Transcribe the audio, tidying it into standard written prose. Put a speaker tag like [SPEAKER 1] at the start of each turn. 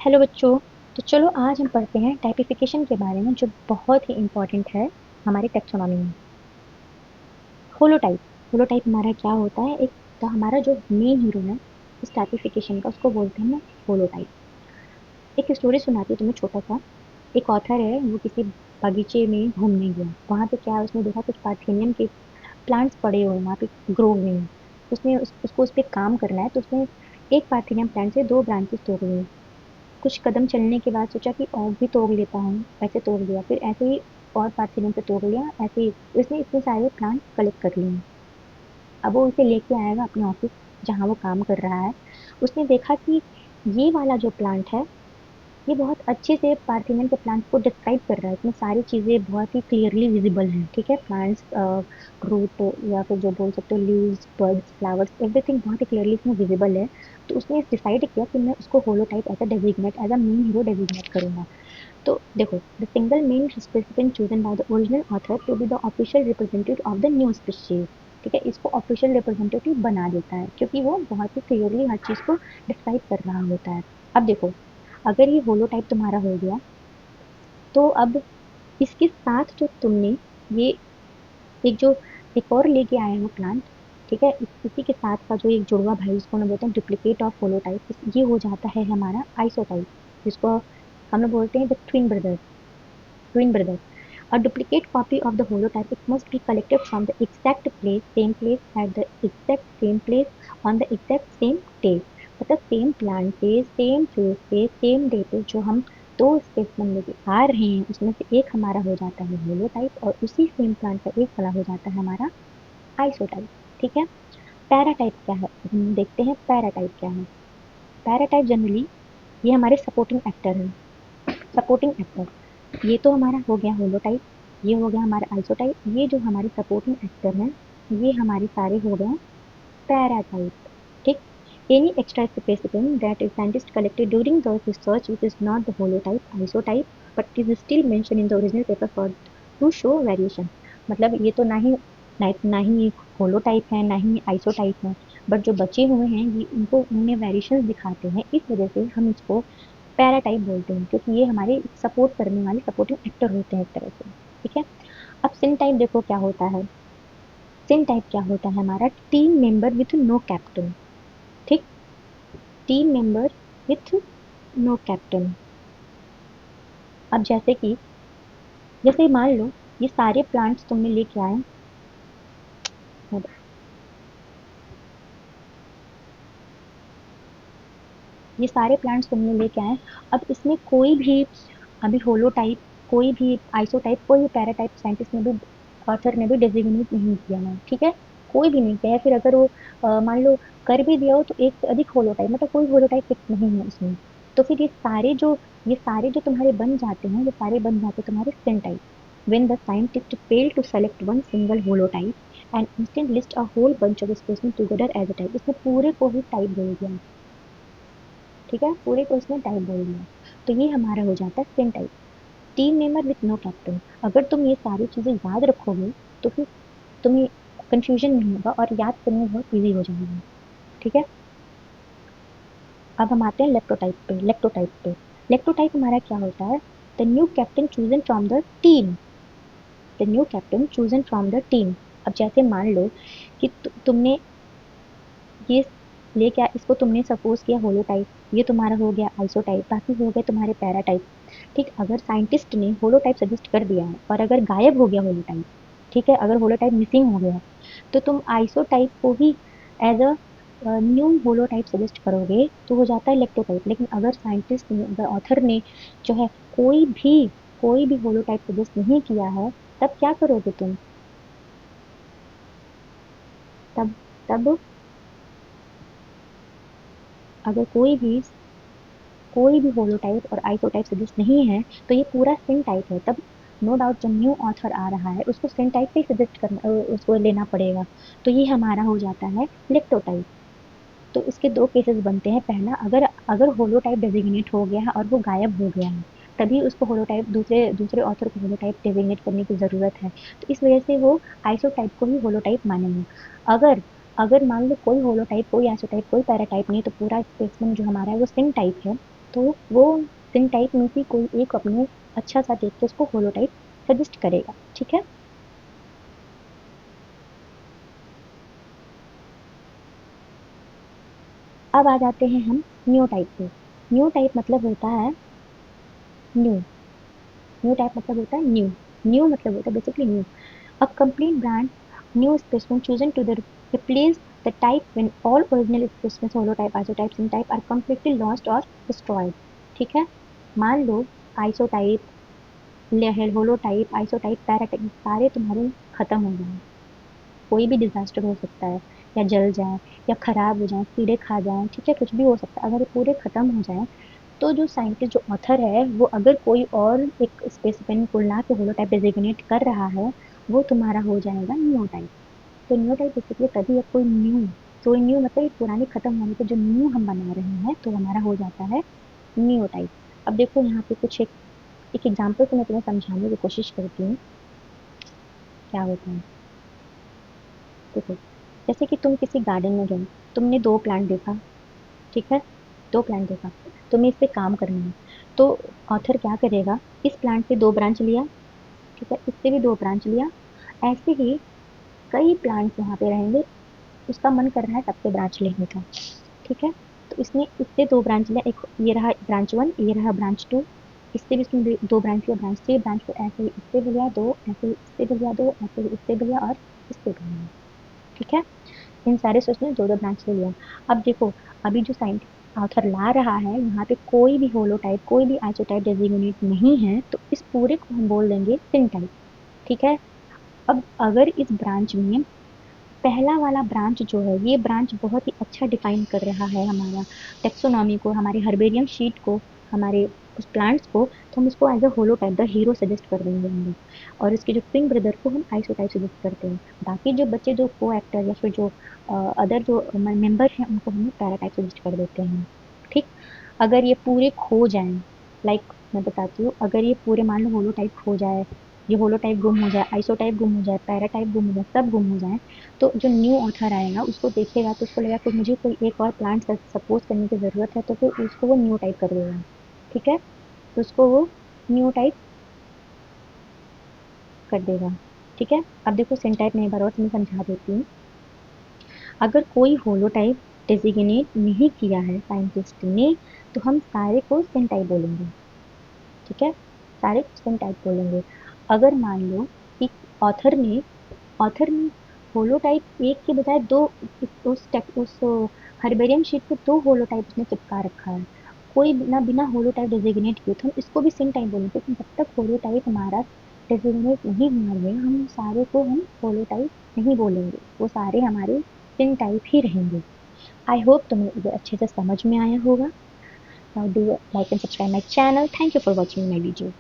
[SPEAKER 1] Hello बच्चों। तो चलो आज हम पढ़ते हैं टाइपिफिकेशन के बारे में जो बहुत ही इम्पोर्टेंट है हमारी टेक्सोनॉमी में। होलोटाइप। होलोटाइप हमारा क्या होता है? एक तो हमारा जो मेन हीरो है इस टाइपिफिकेशन का उसको बोलते हैं होलोटाइप। एक स्टोरी सुनाती हूँ तुम्हें छोटा सा। एक ऑथर है, वो किसी बगीचे में घूमने गया। वहां पे क्या है, उसने देखा कुछ पार्थेनियम के प्लांट्स पड़े हुए हैं, वहां पे ग्रो हुए हैं। उसने उसको उस पर काम करना है, तो उसने एक पार्थेनियम प्लांट से दो ब्रांचेस तोड़ ली। कुछ कदम चलने के बाद सोचा कि और भी तोड़ लेता हूँ, ऐसे तोड़ लिया, फिर ऐसे ही और पार्थिवन पे तोड़ लिया, ऐसे ही उसने इतने सारे प्लांट कलेक्ट कर लिए। अब वो उसे लेके आएगा अपने ऑफिस जहाँ वो काम कर रहा है। उसने देखा कि ये वाला जो प्लांट है, ये बहुत अच्छे से पार्थिवन के प्लांट को डिस्क्राइब कर रहा है। इसमें सारी चीजें बहुत ही क्लियरली विजिबल हैं, ठीक है। प्लांट्स, रूट, या फिर जो बोल सकते हो लीव्स, बर्ड्स, फ्लावर्स, एवरीथिंग बहुत ही क्लियरली इसमें विजिबल है। तो उसने डिसाइड किया कि मैं उसको holotype as a designate, as a main hero designate करूंगा। तो देखो, the single main recipient chosen by the original author to be the official representative of the new species. ठीक है, इसको ऑफिशियल रिप्रेजेंटेटिव बना देता है क्योंकि वो बहुत ही क्लियरली हर चीज को डिस्क्राइब कर रहा होता है। अब देखो, अगर ये होलोटाइप तुम्हारा हो गया, तो अब इसके साथ जो तुमने ये एक जो एक और लेके आए हो प्लांट, ठीक है, इसी के साथ का जो एक जुड़वा भाई, इसको हम बोलते हैं डुप्लीकेट ऑफ होलोटाइप, ये हो जाता है हमारा आइसोटाइप, जिसको हम लोग बोलते हैं the twin brother. twin brother. A duplicate copy of the holotype, it must be collected from the exact place, same place, at the exact same place, on the exact same day. मतलब same plant पे, same face पे, same day पे जो हम दो specimen लेके आ रहे हैं, उसमें से एक हमारा हो जाता है होलोटाइप और उसी सेम प्लांट का एक वाला हो जाता है हमारा आइसोटाइप। ठीक है। पैराटाइप क्या है, अब हम देखते हैं पैराटाइप क्या है। पैराटाइप जनरली ये हमारे सपोर्टिंग एक्टर है। सपोर्टिंग एक्टर, ये तो हमारा हो गया होलोटाइप, ये हो गया हमारा आइसोटाइप। ये जो हमारे सपोर्टिंग एक्टर हैं, ये हमारे सारे हो गए पैराटाइप। ठीक। Any extra specimen that is scientist collected during the research which is not the holotype isotype but is still mention in the original paper for to show variation. मतलब ये तो ना ही होलोटाइप है, ना ही आइसोटाइप है, but जो बचे हुए हैं ये उनको उनमें वेरिएशन दिखाते हैं, इस वजह से हम इसको पैराटाइप बोलते हैं, क्योंकि ये हमारे सपोर्ट करने वाले सपोर्टिंग एक्टर होते हैं एक तरह से। ठीक है। अब सिन टाइप देखो क्या होता है। सिन टाइप क्या होता है हमारा? Team member with no captain. ठीक। Team member with no captain. अब जैसे मान लो ये सारे प्लांट्स तुमने लेके आए। ये सारे प्लांट्स तुमने लेके आए। अब इसमें कोई भी अभी होलोटाइप, कोई भी आइसोटाइप, कोई भी पैराटाइप साइंटिस्ट ने भी, ऑथर ने भी डेजिग्नेट नहीं किया है। ठीक है। कोई भी नहीं किया है। फिर अगर वो मान लो कर भी दिया हो तो एक से अधिक होलोटाइप, मतलब कोई होलोटाइप फिक्स नहीं है उसमें। तो फिर ये सारे जो तुम्हारे बन जाते हैं, ये सारे बन जाते हैं तुम्हारे सिन type. when the scientist failed to select one single holotype and instead list a whole bunch of specimens together as a type, इसने पूरे को ही टाइप बोल दिया। ठीक है, पूरे को इसने टाइप बोल दिया। तो ये हमारा हो जाता है spin type. Team member with no captain. अगर तुम ये सारी चीजें याद रखोगे तो फिर तुम्हें कंफ्यूजन नहीं होगा और याद करने में बहुत इजी हो जाएगा। ठीक है। अब हम आते हैं लेप्टोटाइप पे। लेप्टोटाइप हमारा क्या होता है? The new captain chosen from the team. The new captain chosen from the team. अब जैसे मान लो कि तुमने ये लेके इसको तुमने सपोज किया होलोटाइप, ये तुम्हारा हो गया आइसोटाइप, बाकी हो गए तुम्हारे पैराटाइप। ठीक। अगर साइंटिस्ट ने होलोटाइप सजेस्ट कर दिया है और अगर गायब हो गया होलोटाइप, ठीक है, अगर होलोटाइप मिसिंग हो गया, तो तुम आइसोटाइप को ही as a new holotype suggest करोगे तो हो जाता है इलेक्ट्रोटाइप। लेकिन अगर साइंटिस्ट ने, अगर ऑथर ने जो है कोई भी होलोटाइप सजेस्ट नहीं किया है, तब क्या करोगे तुम? तब तब अगर कोई भी होलोटाइप और आइसोटाइप सजेस्ट नहीं है, तो ये पूरा सिन टाइप है। तब नो डाउट जो न्यू ऑथर आ रहा है उसको सिन टाइप पे सजेस्ट करना, उसको लेना पड़ेगा। तो ये हमारा हो जाता है लेप्टोटाइप। तो इसके दो केसेस बनते हैं। पहला, अगर अगर होलोटाइप डेजिग्नेट हो गया है और वो गायब हो गया है, तभी उसको होलोटाइप, दूसरे दूसरे ऑथर को होलोटाइप डेजिग्नेट करने की जरूरत है, तो इस वजह से वो आइसोटाइप को ही होलोटाइप मानेंगे। अगर अगर मान लो कोई होलोटाइप, कोई आइसोटाइप, कोई पैराटाइप नहीं, तो पूरा स्पेसमेन जो हमारा है वो सिन टाइप है, तो वो सिन टाइप में से कोई एक अपने अच्छा सा देख के उसको होलोटाइप सजेस्ट करेगा। ठीक है। अब आ जाते हैं हम न्यू टाइप पे। न्यू टाइप मतलब होता है न्यू। न्यू टाइप मतलब होता है न्यू। न्यू मतलब होता है basically new. A complete brand new specimen chosen to the replace the type when all original specimens holotype, isotype, syntype are completely lost or destroyed। ठीक है। मान लो आइसोटाइप, होलोटाइप, आइसोटाइप, पैराटाइप सारे तुम्हारे खत्म हो जाए, कोई भी डिजास्टर हो सकता है, या जल जाए, या खराब हो जाए, कीड़े खा जाए, ठीक है, कुछ भी हो सकता है। अगर ये पूरे खत्म हो जाए तो जो साइंटिस्ट जो ऑथर है वो अगर कोई और एक स्पेसिफिक को ला के होलोटाइप डेजिग्नेट कर रहा है, वो तुम्हारा हो जाएगा न्यूटाइप। तो न्यूटाइप बेसिकली तभी है कोई न्यू मतलब ये पुराने खत्म होने पे जो न्यू हम बना रहे हैं तो हमारा हो जाता है न्यूटाइप। अब देखो यहाँ पे कुछ एक एग्जाम्पल से मैं तुम्हें समझाने की कोशिश करती हूँ क्या होता है। देखो, जैसे कि तुम किसी गार्डन में गए, तुमने दो प्लांट देखा, ठीक है, दो प्लांट देखा, तुम्हें इस पे काम करना है। तो ऑथर क्या करेगा, इस प्लांट से दो ब्रांच लिया, ठीक है, इससे भी दो ब्रांच लिया, ऐसे ही कई प्लांट्स वहां पे रहेंगे, उसका मन कर रहा है सबसे ब्रांच लेने का। ठीक है। तो इसने इससे दो ब्रांच लिया, एक ये रहा ब्रांच वन, ये रहा ब्रांच टू, इससे भी इसने दो ब्रांच लिया, ब्रांच थ्री, ब्रांच फोर, ऐसे ही इससे भी लिया दो, ऐसे ही इससे भी लिया दो, ऐसे ही इससे भी लिया और इससे भी लिया। ठीक है। इन सारे सोच ने दो दो ब्रांच ले लिया। अब देखो, अभी जो साइंटिस्ट ऑथर ला रहा है यहाँ पे कोई भी होलोटाइप, कोई भी आइसोटाइप डेजिग्नेट नहीं है, तो इस पूरे को हम बोल देंगे सिन टाइप। ठीक है। अब अगर इस ब्रांच में पहला वाला ब्रांच जो है, ये ब्रांच बहुत ही अच्छा डिफाइन कर रहा है हमारा टेक्सोनॉमी को, हमारे हर्बेरियम शीट को, हमारे उस प्लांट्स को, तो हम इसको as a holotype the hero suggest कर देंगे हम लोग। और इसके जो ट्विन ब्रदर को हम आइसोटाइप सजेस्ट करते हैं। बाकी जो बच्चे जो को एक्टर या फिर जो अदर जो मेंबर हैं उनको हम पैराटाइप सजेस्ट कर देते हैं। ठीक। अगर ये पूरे खो जाएं, लाइक मैं बताती हूँ, अगर ये पूरे मान लो होलोटाइप खो जाए, ये होलोटाइप गुम हो जाए, आइसोटाइप गुम हो जाए, पैराटाइप गुम हो जाए, सब गुम हो जाए, तो जो न्यू ऑथर आएगा उसको देखेगा तो उसको लगेगा कि मुझे कोई एक और प्लांट सपोज करने की जरूरत है, तो फिर उसको वो न्यू टाइप कर देगा। ठीक है। तो उसको वो न्यू टाइप कर देगा। ठीक है। अब देखो सिन टाइप में एक बार और तुम्हें समझा देती हूँ। अगर कोई होलोटाइप डेजिग्नेट नहीं किया है साइंटिस्ट ने, तो हम सारे को सिन टाइप बोलेंगे। ठीक है। सारे को सिन टाइप बोलेंगे। अगर मान लो कि ऑथर ने ऑथर ने होलोटाइप एक के बजाय दो, उस हर्बेरियम शीट पे दो होलोटाइप उसने चिपका रखा है, कोई बिना बिना होलोटाइप डेजिग्नेट किए, तो हम इसको भी सिन टाइप बोलेंगे, क्योंकि जब तक होलोटाइप हमारा डेजिग्नेट नहीं हुआ है हम सारे को हम होलोटाइप नहीं बोलेंगे, वो सारे हमारे सिन टाइप ही रहेंगे। आई होप तुम्हें ये अच्छे से समझ में आया होगा। Now do like and subscribe my channel. Thank you for watching my video.